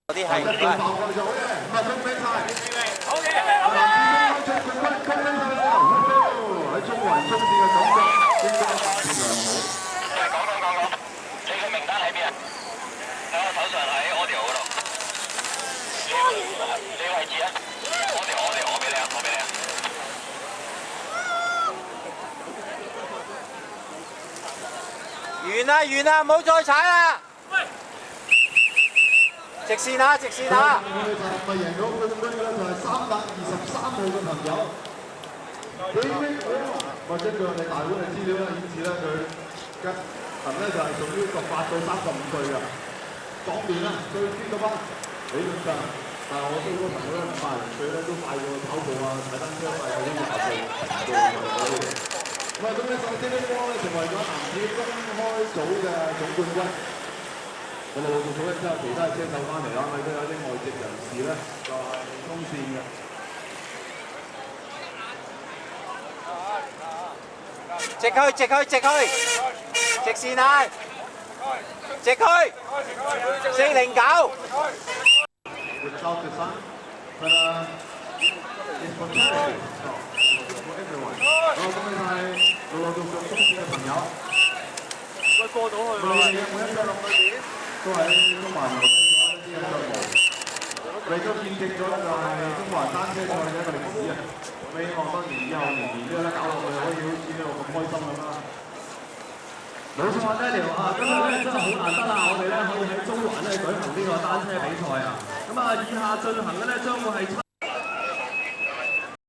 嗰啲係唔該。好嘅，好嘅。喺中環中線嘅感覺應該非常好。講，你嘅名單喺邊啊？喺我手上喺 audio 嗰度。你位置啊 ？audio 我俾你啊，我俾你啊。完啦，唔好再踩啦！直線啊，直線啊！咪贏咗冠軍嘅咧就係323號嘅朋友。或者據我哋大會嘅資料咧顯示咧，佢嘅人咧就係屬於18到35歲嘅，壯年啦，最邊嗰班理論上，但係我識嗰個朋友咧50歲咧都快過跑步啊、踩單車快過啲20歲做運動嗰啲。咁啊，咁咧首先呢波咧成為咗男子公開組嘅總冠軍。我哋陸續數一之後，其他車手翻嚟啦，咪都有啲外籍人士咧，就係衝線嘅。直線啊！直去409。喂，過到去喎。都喺中環留低咗一啲嘅腳毛，你都見證咗就係中環單車賽嘅一個歷史啊！咁希望當然以後年都有得搞落去，可以好似呢度咁開心咁啦。冇錯啊 ，Daniel 啊，今日咧真係好難得啦！我哋咧可以喺中環咧舉行呢個單車比賽啊！咁啊，以下進行嘅咧將會係